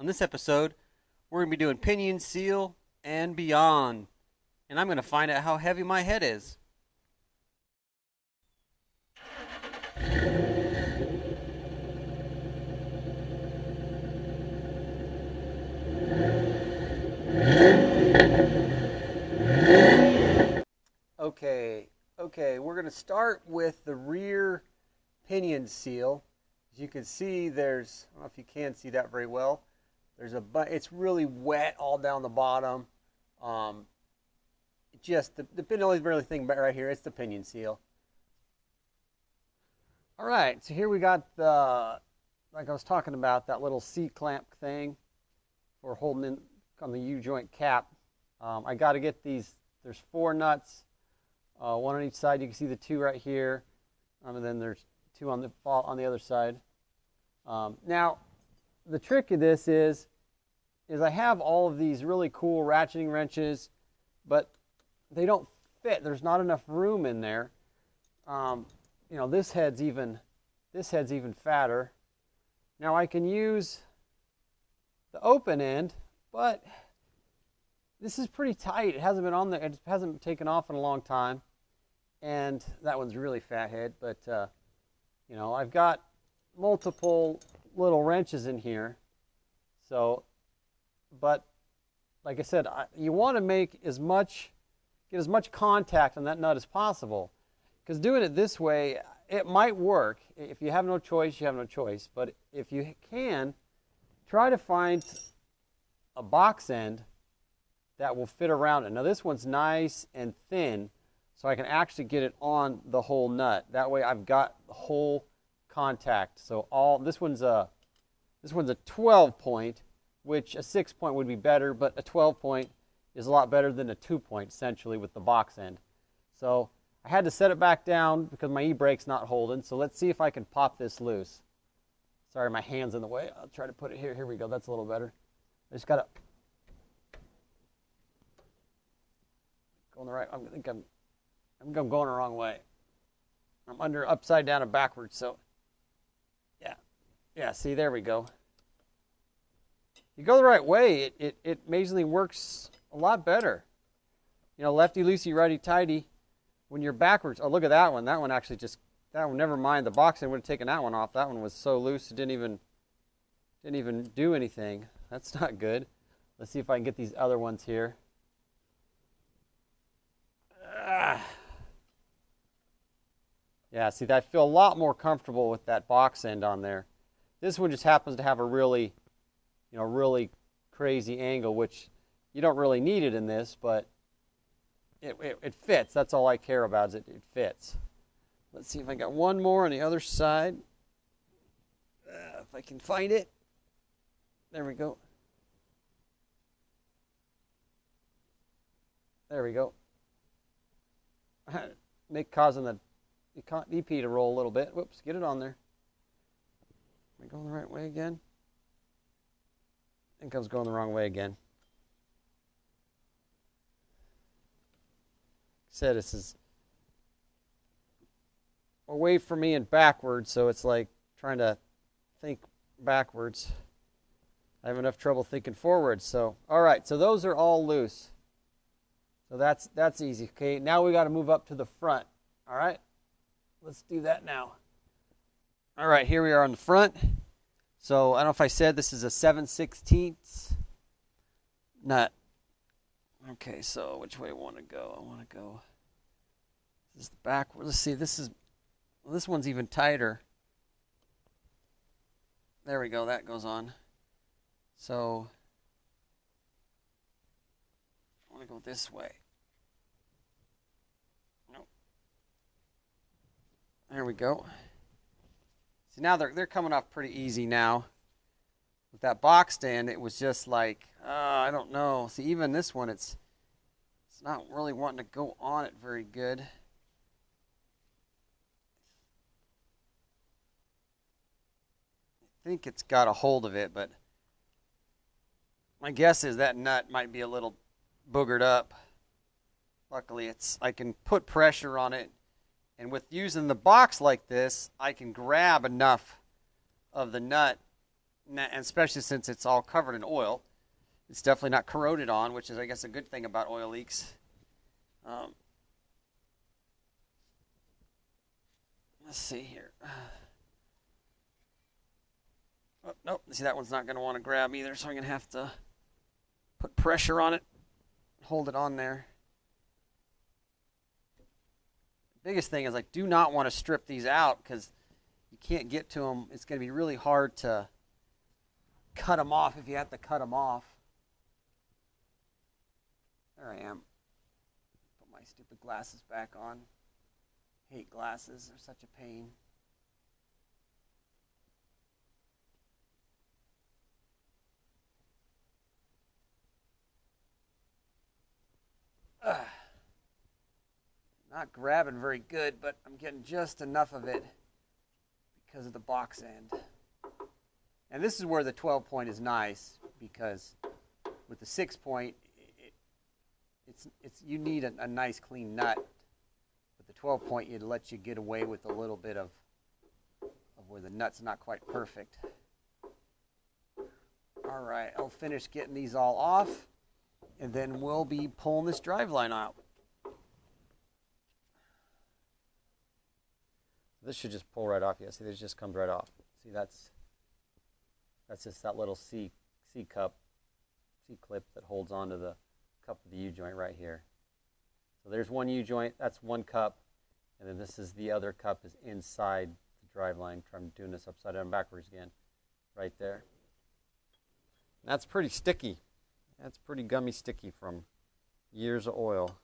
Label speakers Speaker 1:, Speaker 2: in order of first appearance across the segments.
Speaker 1: On this episode, we're going to be doing pinion, seal, and beyond. And I'm going to find out how heavy my head is. Okay, we're going to start with the rear pinion seal. As you can see, I don't know if you can see that very well. It's really wet all down the bottom. The only really thing right here, it's the pinion seal. All right, so here we got like I was talking about, that little C-clamp thing for holding in on the U-joint cap. I got to get these. There's 4 nuts, one on each side. You can see the 2 right here, and then there's 2 on the other side. Now, the trick of this is I have all of these really cool ratcheting wrenches, but they don't fit. There's not enough room in there. This head's even fatter. Now I can use the open end, but this is pretty tight. It hasn't been on there. It hasn't taken off in a long time, and that one's really fat head. But I've got multiple little wrenches in here. So, but like I said, you want to get as much contact on that nut as possible, because doing it this way, it might work. If you have no choice, you have no choice. But if you can, try to find a box end that will fit around it. Now this one's nice and thin, so I can actually get it on the whole nut. That way I've got the whole contact. So this one's a 12 point, which a 6 point would be better, but a 12 point is a lot better than a 2 point essentially with the box end. So I had to set it back down because my e-brake's not holding. So let's see if I can pop this loose. Sorry, my hand's in the way. I'll try to put it here. Here we go. That's a little better. I just gotta go on the right. I think I'm going the wrong way. I'm upside down and backwards. So yeah. See, there we go. You go the right way, it amazingly works a lot better. Lefty loosey, righty tighty. When you're backwards, oh, look at that one. That one actually never mind. The box end would have taken that one off. That one was so loose it didn't even do anything. That's not good. Let's see if I can get these other ones here. Yeah, see, I feel a lot more comfortable with that box end on there. This one just happens to have a really crazy angle, which you don't really need it in this, but it fits. That's all I care about, is it fits. Let's see if I got one more on the other side. If I can find it. There we go. There we go. Causing the EP to roll a little bit. Whoops, get it on there. Am I going the right way again? I think I was going the wrong way again. Said this is away from me and backwards, so it's like trying to think backwards. I have enough trouble thinking forwards. So, all right, so those are all loose. So that's easy. Okay, now we got to move up to the front. All right, let's do that now. All right, here we are on the front. So I don't know if I said this is a 7/16 nut. Okay, so which way I want to go? I want to go. This is the back. Let's see. This one's even tighter. There we go. That goes on. So I want to go this way. Nope. There we go. See, now they're coming off pretty easy now. With that box stand, it was just like, I don't know. See, even this one, it's not really wanting to go on it very good. I think it's got a hold of it, but my guess is that nut might be a little boogered up. Luckily, I can put pressure on it, and with using the box like this, I can grab enough of the nut And especially since it's all covered in oil. It's definitely not corroded on, which is, I guess, a good thing about oil leaks. Let's see here. Oh, nope. See, that one's not going to want to grab either, so I'm going to have to put pressure on it, hold it on there. The biggest thing is I do not want to strip these out because you can't get to them. It's going to be really hard to cut them off if you have to cut them off. There I am. Put my stupid glasses back on. Hate glasses. They're such a pain. Not grabbing very good, but I'm getting just enough of it because of the box end. And this is where the 12 point is nice, because with the 6 point, you need a nice clean nut. But the 12 point, it lets you get away with a little bit of where the nut's not quite perfect. All right, I'll finish getting these all off, and then we'll be pulling this driveline out. This should just pull right off. Yeah, see, this just comes right off. See, that's just that little C clip that holds onto the cup of the U-joint right here. So there's one U-joint, that's one cup, and then this is the other cup is inside the driveline. I'm doing this upside down backwards again, right there. And that's pretty sticky. That's pretty gummy sticky from years of oil.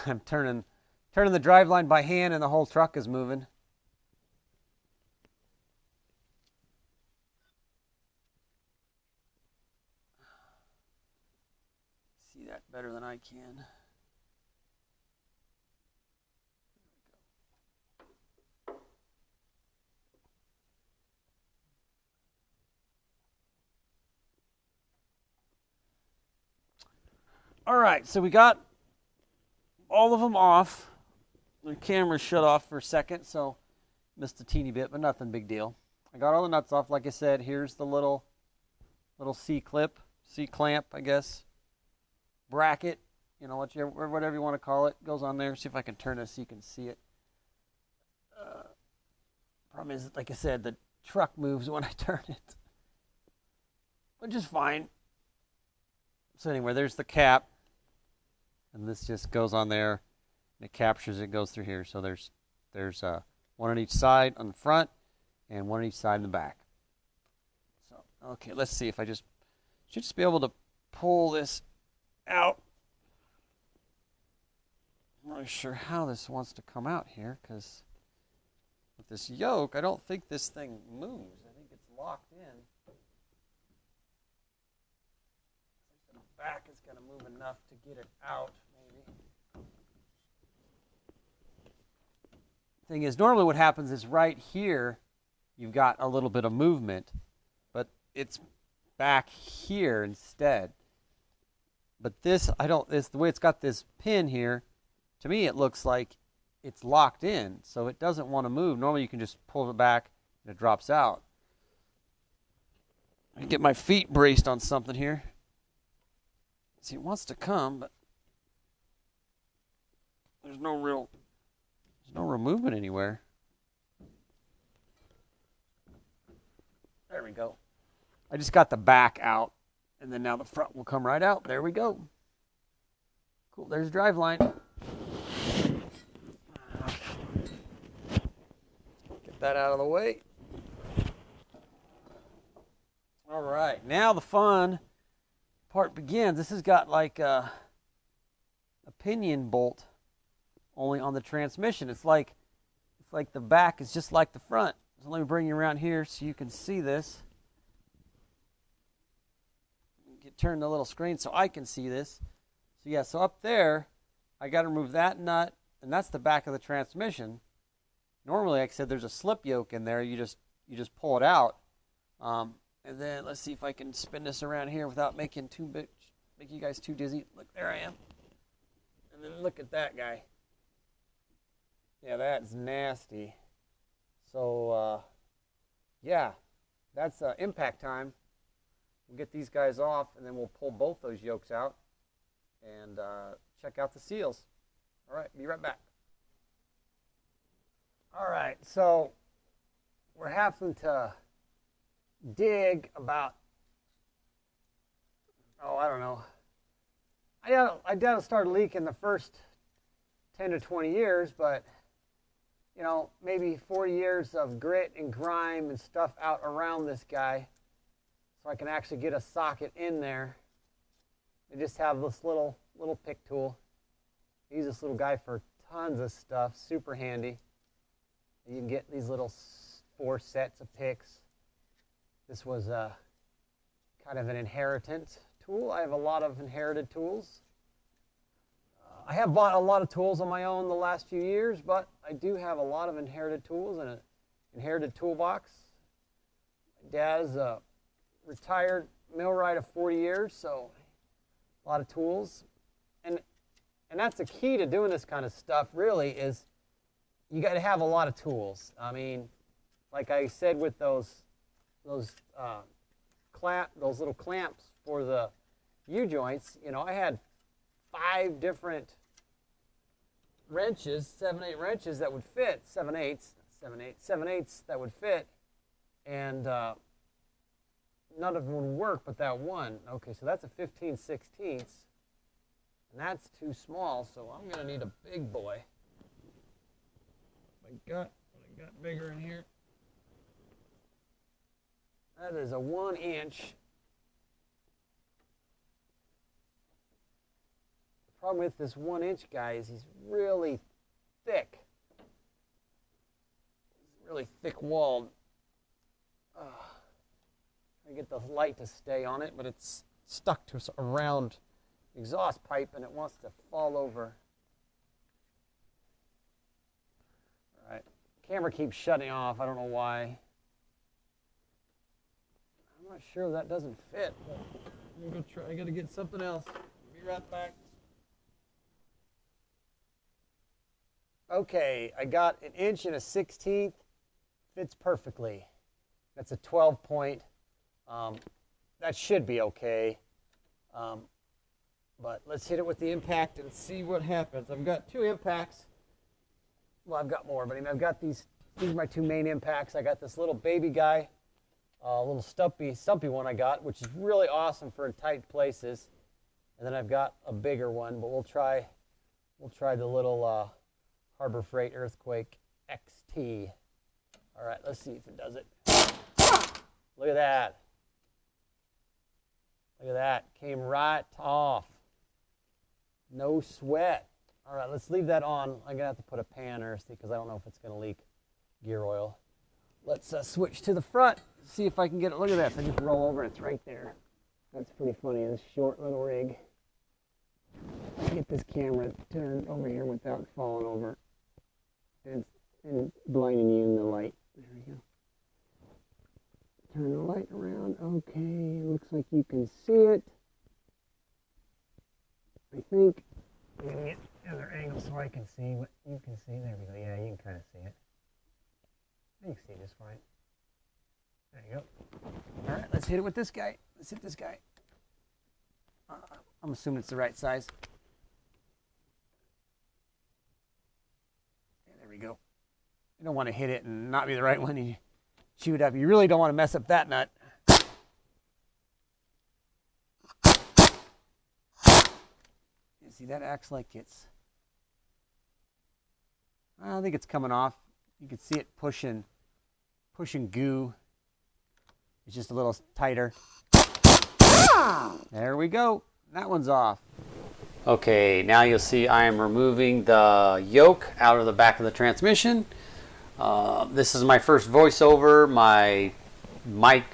Speaker 1: I'm turning the driveline by hand, and the whole truck is moving. See that better than I can. All right, so we got all of them off. The camera's shut off for a second, so missed a teeny bit, but nothing big deal. I got all the nuts off. Like I said, here's the little C-clip, C-clamp, I guess, bracket, you know, whatever you want to call it, goes on there. See if I can turn this so you can see it. Problem is, like I said, the truck moves when I turn it, which is fine. So anyway, there's the cap. And this just goes on there, and it captures it, goes through here. So there's one on each side on the front, and one on each side in the back. So okay, let's see if I should just be able to pull this out. I'm not really sure how this wants to come out here, because with this yoke, I don't think this thing moves. I think it's locked in. The back is going to move enough to get it out. Thing is, normally what happens is right here you've got a little bit of movement, but it's back here instead. But this, the way it's got this pin here, to me it looks like it's locked in, so it doesn't want to move. Normally you can just pull it back and it drops out. I can get my feet braced on something here. See, it wants to come, but there's no real movement anywhere. There we go. I just got the back out, and then now the front will come right out. There we go. Cool, there's the driveline. Get that out of the way. All right, now the fun part begins. This has got like a pinion bolt only on the transmission. It's like the back is just like the front. So let me bring you around here so you can see this. Turn the little screen so I can see this. So yeah, so up there, I got to remove that nut, and that's the back of the transmission. Normally, like I said, there's a slip yoke in there. You just pull it out, and then let's see if I can spin this around here without make you guys too dizzy. Look, there I am. then look at that guy. Yeah, that's nasty. So, yeah, that's impact time. We'll get these guys off, and then we'll pull both those yolks out and check out the seals. All right, be right back. All right, so we're having to dig about, oh, I don't know. I doubt it started leaking the first 10 to 20 years, but, you know, maybe 40 years of grit and grime and stuff out around this guy, so I can actually get a socket in there. I just have this little pick tool. I use this little guy for tons of stuff, super handy. You can get these little 4 sets of picks. This was kind of an inheritance tool. I have a lot of inherited tools. I have bought a lot of tools on my own the last few years, but I do have a lot of inherited tools and an inherited toolbox. My dad's a retired millwright of 40 years, so a lot of tools. And that's the key to doing this kind of stuff, really, is you got to have a lot of tools. I mean, like I said with those little clamps for the U-joints, you know, I had 5 different wrenches, 7/8 wrenches that would fit, 7/8 that would fit, and none of them would work but that one. Okay, so that's a 15/16, and that's too small, so I'm going to need a big boy. I got bigger in here. That is a 1 inch. The problem with this 1 inch guy is he's really thick. He's really thick walled. I get the light to stay on it, but it's stuck to a round exhaust pipe and it wants to fall over. All right, camera keeps shutting off. I don't know why. I'm not sure that doesn't fit, but I'm gonna try. I gotta get something else. Be right back. Okay, I got 1 inch and a 1/16. Fits perfectly. That's a 12 point. That should be okay. But let's hit it with the impact and see what happens. I've got 2 impacts. Well, I've got more, but I've got these are my 2 main impacts. I got this little baby guy, a little stumpy one I got, which is really awesome for tight places. And then I've got a bigger one, but we'll try the little Harbor Freight Earthquake XT. All right, let's see if it does it. Look at that. Look at that. Came right off. No sweat. All right, let's leave that on. I'm going to have to put a pan or see because I don't know if it's going to leak gear oil. Let's switch to the front. See if I can get it. Look at this. I just roll over and it's right there. That's pretty funny. This short little rig. Get this camera turned over here without falling over and blinding you in the light. There we go. Turn the light around. Okay, looks like you can see it. I think I'm going to get the other angle so I can see what you can see. There we go. Yeah, you can kind of see it. You can see it just fine. There you go. All right, let's hit it with this guy. Let's hit this guy. I'm assuming it's the right size. Yeah, there we go. You don't want to hit it and not be the right one. You chew it up. You really don't want to mess up that nut. You see, that acts like it's... I think it's coming off. You can see it pushing goo. It's just a little tighter. There we go. That one's off. Okay, now you'll see I am removing the yoke out of the back of the transmission. This is my first voiceover. My mic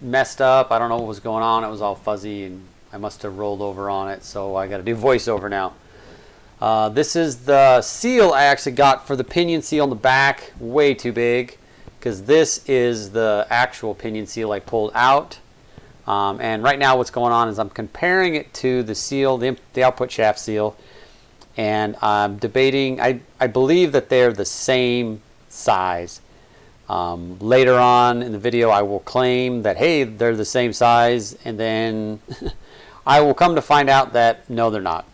Speaker 1: messed up. I don't know what was going on. It was all fuzzy and I must have rolled over on it, so I got to do voiceover now. This is the seal I actually got for the pinion seal on the back. Way too big because this is the actual pinion seal I pulled out. And right now what's going on is I'm comparing it to the seal, the output shaft seal. and I'm debating. I believe that they're the same size. Later on in the video, I will claim that, hey, they're the same size, and then I will come to find out that no, they're not.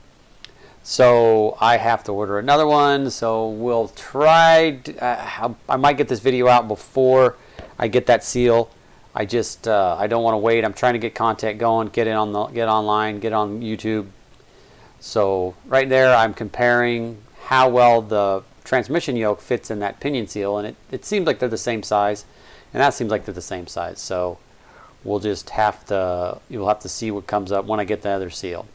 Speaker 1: So I have to order another one. So we'll try. I might get this video out before I get that seal. I just I don't want to wait. I'm trying to get content going, get online, get on YouTube. So right there, I'm comparing how well the transmission yoke fits in that pinion seal, and it seems like they're the same size, and that seems like they're the same size. So we'll just have to, you'll have to see what comes up when I get the other seal.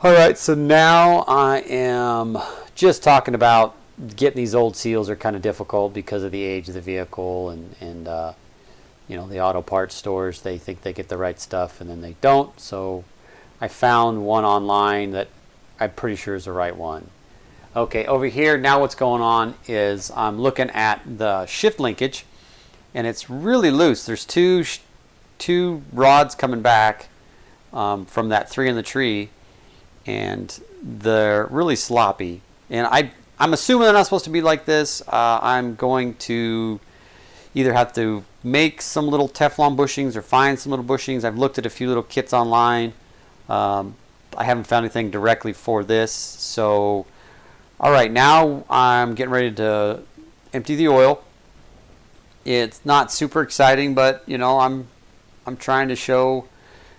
Speaker 1: All right, so now I am just talking about getting these old seals are kind of difficult because of the age of the vehicle, and you know, the auto parts stores, they think they get the right stuff and then they don't. So I found one online that I'm pretty sure is the right one. Okay, over here now what's going on is I'm looking at the shift linkage, and it's really loose. There's two rods coming back from that 3 in the tree, and they're really sloppy. And I'm assuming they're not supposed to be like this. I'm going to either have to make some little Teflon bushings or find some little bushings. I've looked at a few little kits online. I haven't found anything directly for this. So, all right, now I'm getting ready to empty the oil. It's not super exciting, but you know, I'm trying to show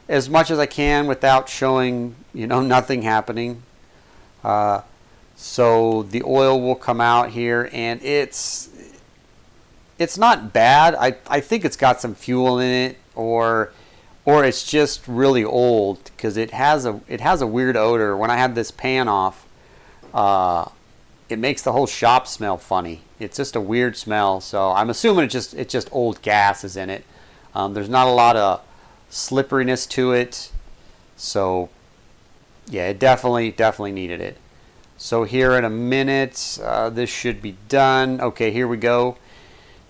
Speaker 1: as much as I can without showing, you know, nothing happening. So the oil will come out here, and it's not bad. I think it's got some fuel in it, or it's just really old, because it has a weird odor. When I had this pan off, it makes the whole shop smell funny. It's just a weird smell. So I'm assuming it's just old gas is in it. There's not a lot of slipperiness to it. So yeah, it definitely needed it. So here in a minute, this should be done. Okay, here we go.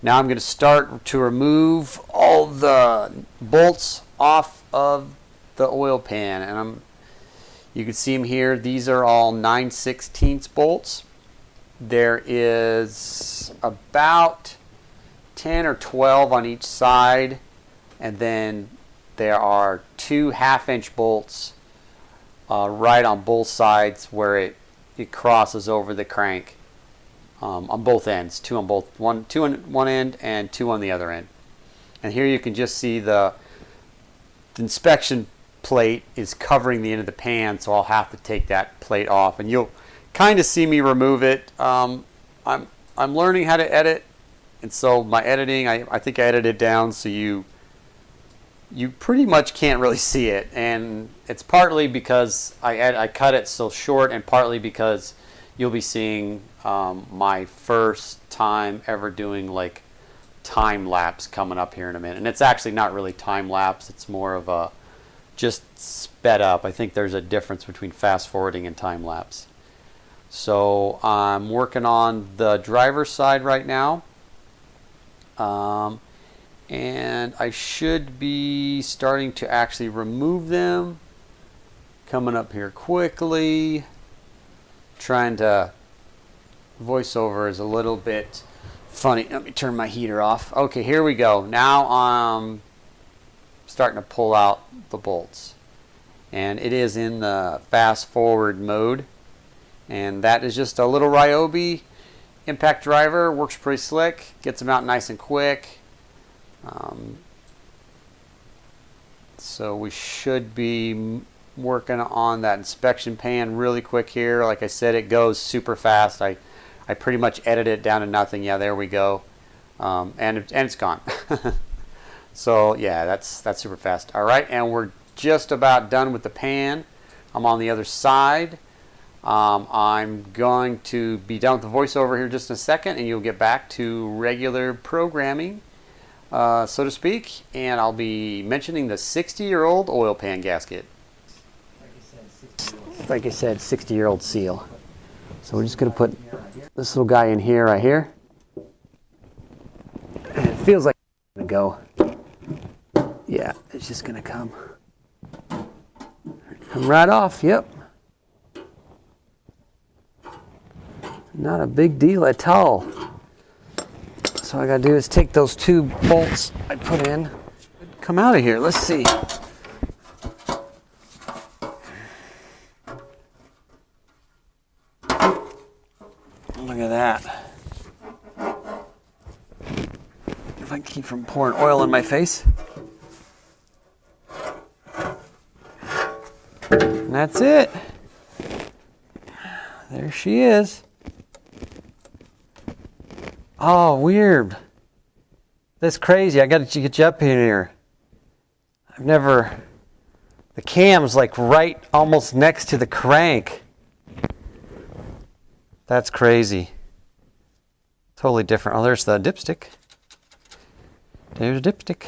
Speaker 1: Now I'm going to start to remove all the bolts off of the oil pan, and you can see them here. These are all 9/16 bolts. There is about 10 or 12 on each side, and then there are 2 1/2-inch bolts right on both sides where it crosses over the crank on both ends. 2 on both, 2 on one end and 2 on the other end. And here you can just see the inspection plate is covering the end of the pan, so I'll have to take that plate off, and you'll kind of see me remove it. I'm learning how to edit, and so my editing, I think I edited down so you pretty much can't really see it, and it's partly because I cut it so short, and partly because you'll be seeing my first time ever doing like time lapse coming up here in a minute. And it's actually not really time lapse, it's more of a just sped up. I think there's a difference between fast forwarding and time lapse. So I'm working on the driver's side right now, and I should be starting to actually remove them. Coming up here quickly. Trying to, voiceover is a little bit funny. Let me turn my heater off. Okay, here we go. Now I'm starting to pull out the bolts, and it is in the fast forward mode, and that is just a little Ryobi impact driver. Works pretty slick, gets them out nice and quick. So we should be working on that inspection pan really quick here. Like I said, it goes super fast. I pretty much edited it down to nothing. Yeah, there we go. And it's gone. So yeah, that's super fast. All right, and we're just about done with the pan. I'm on the other side. I'm going to be done with the voiceover here just in a second, and you'll get back to regular programming, so to speak, and I'll be mentioning the 60-year-old oil pan gasket. Like I said, 60-year-old seal. So we're just going to put this little guy in here, right here. And it feels like it's going to go. Yeah, it's just going to come right off. Yep. Not a big deal at all. So all I gotta do is take those 2 bolts I put in, come out of here. Let's see. Look at that. If I can keep from pouring oil in my face. And that's it. There she is. Oh, weird. That's crazy. I got to get you up in here. The cam's like right almost next to the crank. That's crazy. Totally different. Oh, there's the dipstick. There's a dipstick.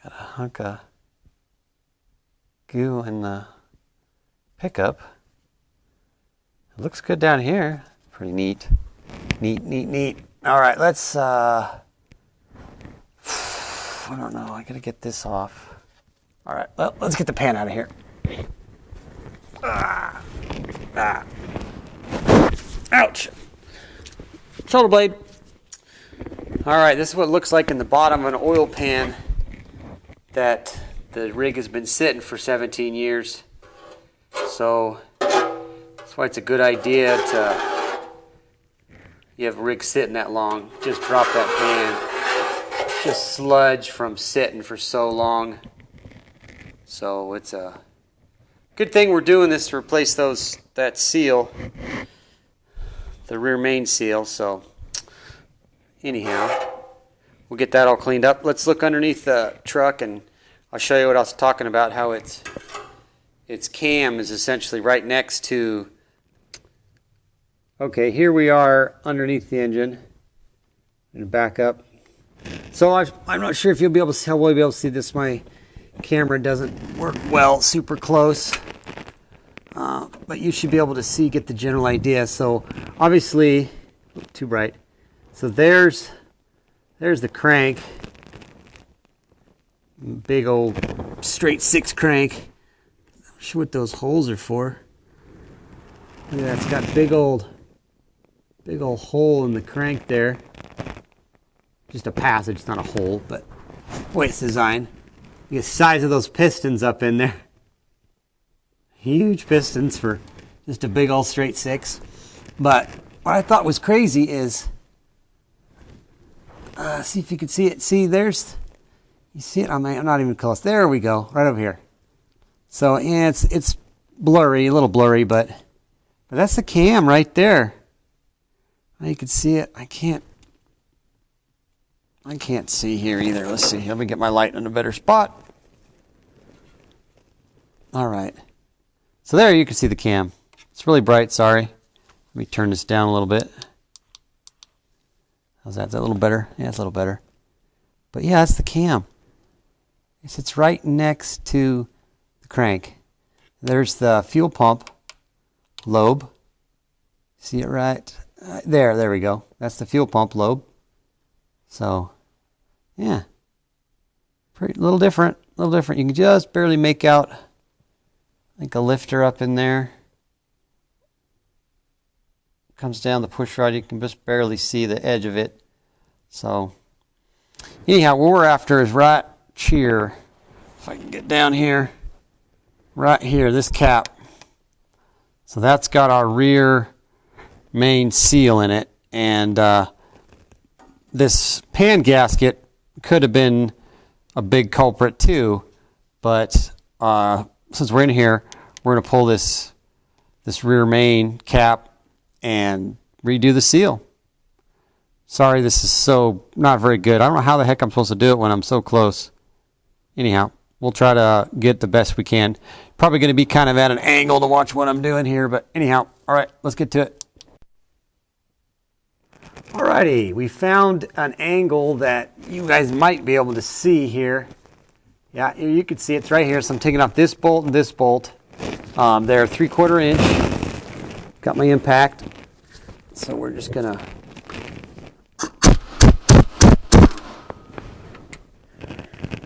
Speaker 1: Got a hunk of goo in the pickup. It looks good down here. Pretty neat. Neat. All right, let's, I don't know. I gotta get this off. All right, well, let's get the pan out of here. Ouch. Shoulder blade. All right, this is what it looks like in the bottom of an oil pan that the rig has been sitting for 17 years. So that's why it's a good idea to, you have a rig sitting that long, just drop that pan. Just sludge from sitting for so long. So it's a good thing we're doing this to replace that seal, the rear main seal. So anyhow, we'll get that all cleaned up. Let's look underneath the truck and I'll show you what I was talking about, how its cam is essentially right next to. Okay, here we are underneath the engine. I'm going to back up. So I'm not sure if you'll be able to see, how well you'll be able to see this. My camera doesn't work well super close. But you should be able to get the general idea. So obviously, too bright. So there's the crank. Big old straight 6 crank. I'm not sure what those holes are for. Look at that, it's got big old hole in the crank there. Just a passage, it's not a hole, but the way it's designed. The size of those pistons up in there. Huge pistons for just a big old straight 6. But what I thought was crazy is, see if you can see it. See, you see it? I'm not even close. There we go, right over here. So yeah, it's blurry, a little blurry, but that's the cam right there. You can see it. I can't see here either. Let's see. Let me get my light in a better spot. All right. So there you can see the cam. It's really bright, sorry. Let me turn this down a little bit. How's that? Is that a little better? Yeah, it's a little better. But yeah, that's the cam. It's right next to the crank. There's the fuel pump lobe. See it right there? There we go. That's the fuel pump lobe. So, yeah, pretty little different. You can just barely make out, I think, a lifter up in there. Comes down the push rod. You can just barely see the edge of it. So, anyhow, what we're after is right here. If I can get down here, right here, this cap. So that's got our rear main seal in it, and this pan gasket could have been a big culprit too, but since we're in here, we're going to pull this rear main cap and redo the seal. Sorry, this is so not very good. I don't know how the heck I'm supposed to do it when I'm so close. Anyhow, we'll try to get the best we can. Probably going to be kind of at an angle to watch what I'm doing here, but anyhow, all right, let's get to it. Alrighty, we found an angle that you guys might be able to see here. Yeah, you can see it's right here. So I'm taking off this bolt and this bolt. They're 3/4 inch. Got my impact. So we're just gonna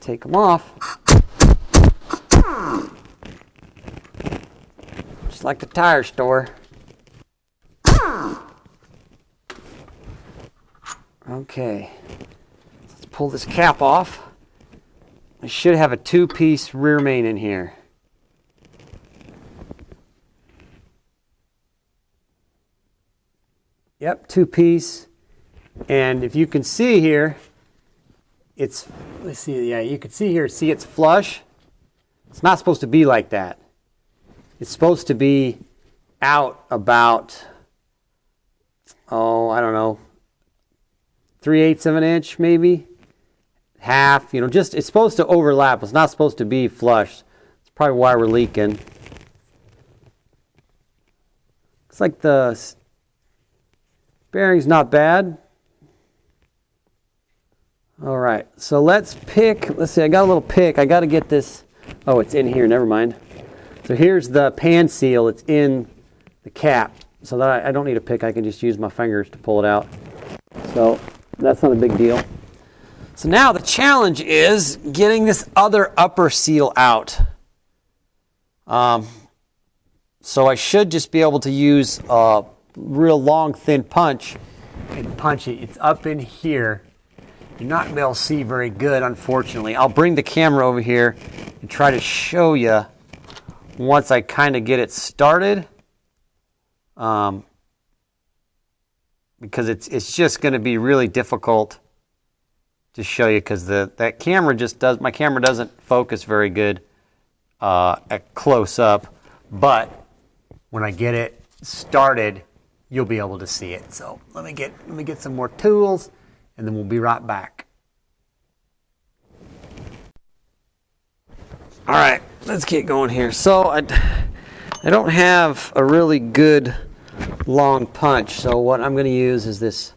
Speaker 1: take them off. Just like the tire store. Okay, let's pull this cap off. I should have a 2-piece rear main in here. Yep, 2-piece. And if you can see here, it's, let's see, yeah, you can see here, see it's flush. It's not supposed to be like that. It's supposed to be out about, oh, I don't know, 3/8 of an inch maybe, half, you know, just, it's supposed to overlap. It's not supposed to be flush. It's probably why we're leaking. Looks like the bearing's not bad. All right, so let's pick, let's see, I got a little pick. I got to get this, oh, it's in here, never mind. So here's the pan seal. It's in the cap. So that I don't need a pick. I can just use my fingers to pull it out. So that's not a big deal. So now the challenge is getting this other upper seal out. So I should just be able to use a real long, thin punch and punch it. It's up in here. You're not going to be able to see very good, unfortunately. I'll bring the camera over here and try to show you once I kind of get it started. Because it's just going to be really difficult to show you because that camera just does, my camera doesn't focus very good at close up, but when I get it started, you'll be able to see it. So let me get some more tools, and then we'll be right back. All right, let's get going here. So I don't have a really good long punch, so what I'm going to use is this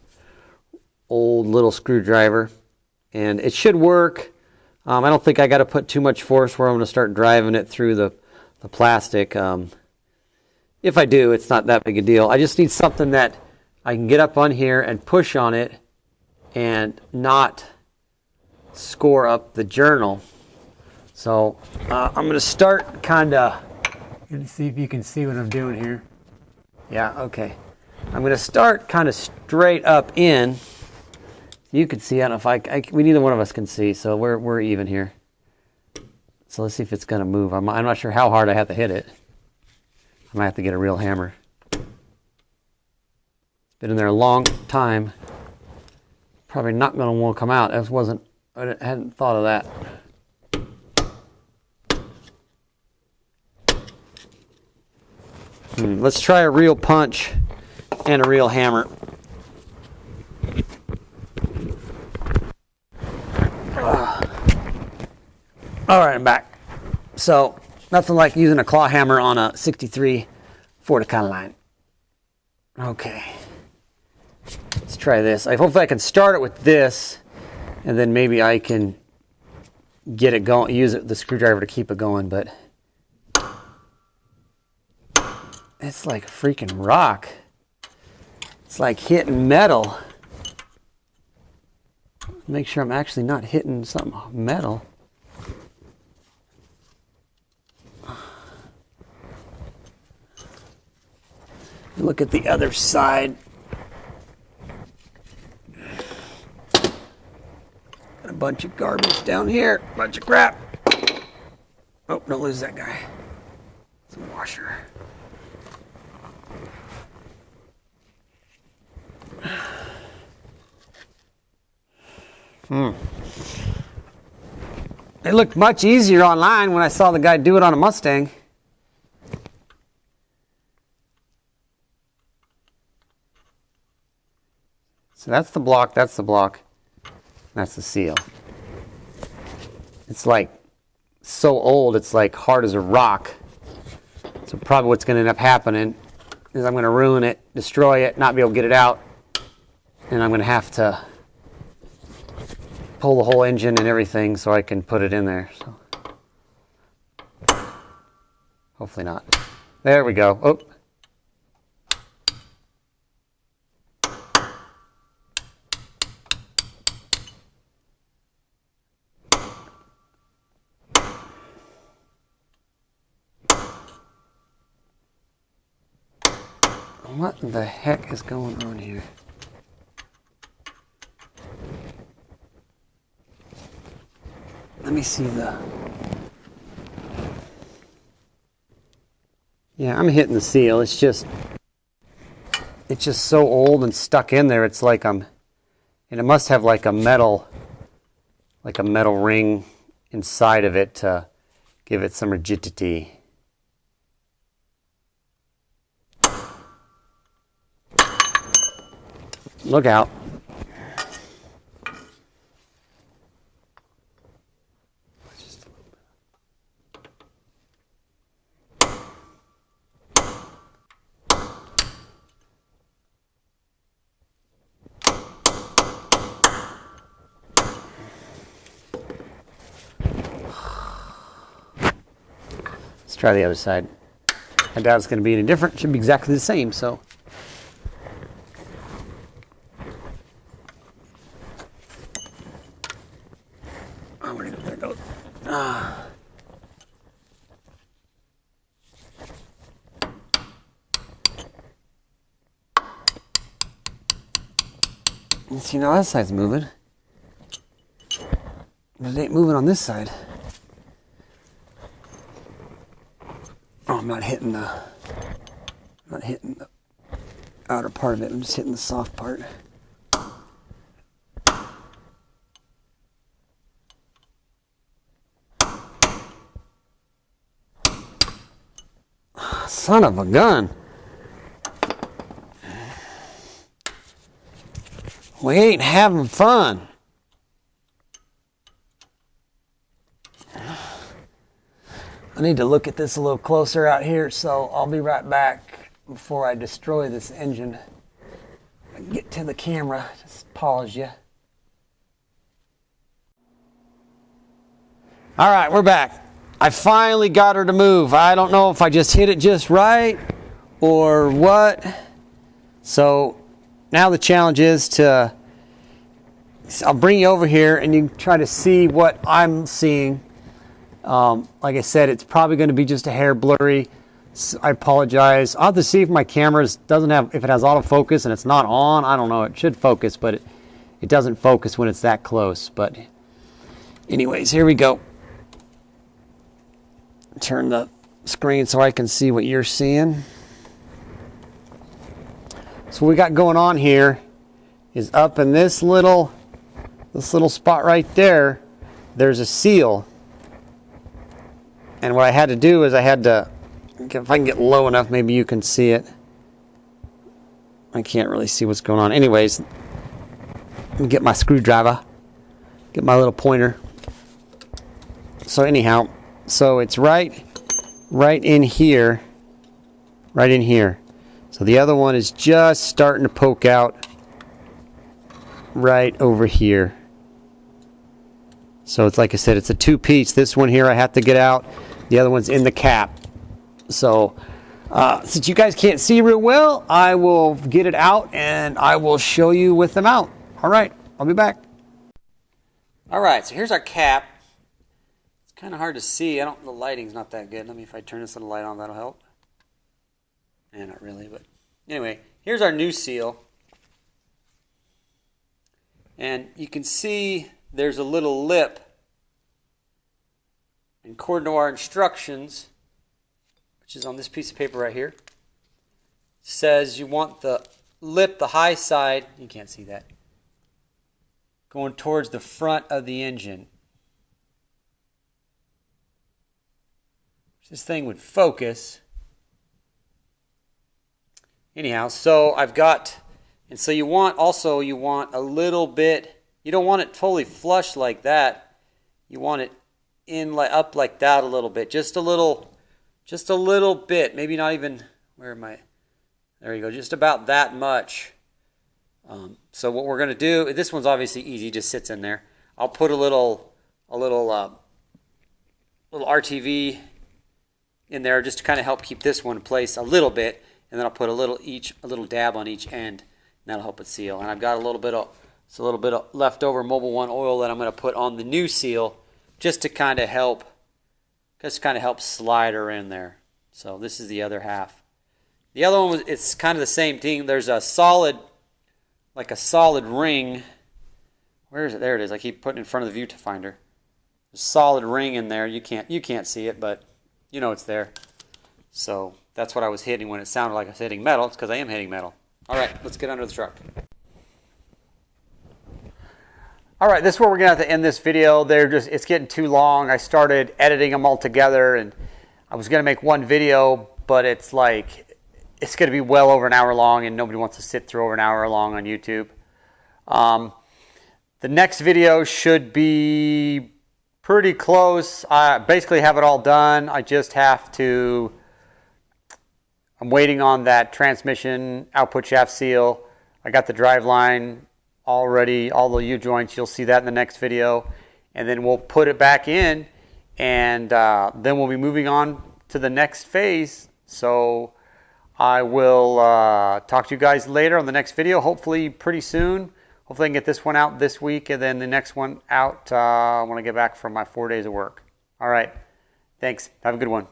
Speaker 1: old little screwdriver, and it should work. I don't think I got to put too much force where I'm going to start driving it through the plastic. If I do, it's not that big a deal. I just need something that I can get up on here and push on it and not score up the journal. So I'm going to start kind of, let's see if you can see what I'm doing here. Yeah, okay. I'm going to start kind of straight up in. You can see, I don't know if we neither one of us can see, so we're even here. So let's see if it's going to move. I'm not sure how hard I have to hit it. I might have to get a real hammer. It's been in there a long time. Probably not going to want to come out. I hadn't thought of that. Let's try a real punch and a real hammer. All right, I'm back. So nothing like using a claw hammer on a 63 Ford Econoline. Okay, let's try this. Hopefully I can start it with this, and then maybe I can get it going. Use the screwdriver to keep it going, but it's like a freaking rock. It's like hitting metal. Make sure I'm actually not hitting something metal. Look at the other side. Got a bunch of garbage down here. Bunch of crap. Oh, don't lose that guy. It's a washer. It looked much easier online when I saw the guy do it on a Mustang. So that's the block, that's the block, that's the seal. It's like so old, it's like hard as a rock. So probably what's going to end up happening is I'm going to ruin it, destroy it, not be able to get it out, and I'm going to have to pull the whole engine and everything so I can put it in there. So hopefully not. There we go. Oh. What the heck is going on here? Let me see the... Yeah, I'm hitting the seal. It's just so old and stuck in there. It's like and it must have like a metal ring inside of it to give it some rigidity. Look out. Let's try the other side. I doubt it's going to be any different. It should be exactly the same, so. Oh, where'd it go? There it goes. See, now that side's moving. But it ain't moving on this side. Oh, I'm not hitting the outer part of it. I'm just hitting the soft part. Son of a gun. We ain't having fun. I need to look at this a little closer out here, so I'll be right back before I destroy this engine. Get to the camera, just pause you. All right, we're back. I finally got her to move. I don't know if I just hit it just right or what. So now the challenge is I'll bring you over here and you can try to see what I'm seeing. Like I said, it's probably going to be just a hair blurry. So I apologize. I'll have to see if my camera if it has autofocus and it's not on. I don't know. It should focus, but it doesn't focus when it's that close. But anyways, here we go. Turn the screen so I can see what you're seeing. So what we got going on here is up in this little spot right there, there's a seal. And what I had to do is if I can get low enough, maybe you can see it. I can't really see what's going on. Anyways, let me get my screwdriver, get my little pointer. So anyhow, so it's right in here, right in here. So the other one is just starting to poke out right over here. So it's like I said, it's a two-piece. This one here I have to get out. The other one's in the cap. So since you guys can't see real well, I will get it out and I will show you with them out. All right, I'll be back. All right, so here's our cap. It's kind of hard to see. The lighting's not that good. If I turn this little light on, that'll help. Not really, but anyway, here's our new seal. And you can see there's a little lip. And according to our instructions, which is on this piece of paper right here, says you want the lip, the high side, you can't see that, going towards the front of the engine. This thing would focus. Anyhow, so I've got, and so you want a little bit, you don't want it totally flush like that. You want it up like that a little bit, just a little bit, maybe not even, where am I? There you go, just about that much. So what we're going to do, this one's obviously easy, just sits in there. I'll put a little RTV in there just to kind of help keep this one in place a little bit, and then I'll put a little dab on each end, and that'll help it seal. And I've got a little bit of leftover Mobil 1 oil that I'm going to put on the new seal, just to kind of help slide her in there. So this is the other half. The other one was, it's kind of the same thing. There's a solid, like a solid ring. Where is it? There it is. I keep putting it in front of the viewfinder. A solid ring in there. You can't see it, but you know it's there. So that's what I was hitting when it sounded like I was hitting metal. It's because I am hitting metal. All right, let's get under the truck. All right, this is where we're gonna have to end this video. It's getting too long. I started editing them all together, and I was gonna make one video, but it's gonna be well over an hour long, and nobody wants to sit through over an hour long on YouTube. The next video should be pretty close. I basically have it all done. I just have to. I'm waiting on that transmission output shaft seal. I got the drive line already, all the U-joints. You'll see that in the next video. And then we'll put it back in, and then we'll be moving on to the next phase. So I will talk to you guys later on the next video, hopefully pretty soon. Hopefully I can get this one out this week, and then the next one out when I get back from my 4 days of work. All right. Thanks. Have a good one.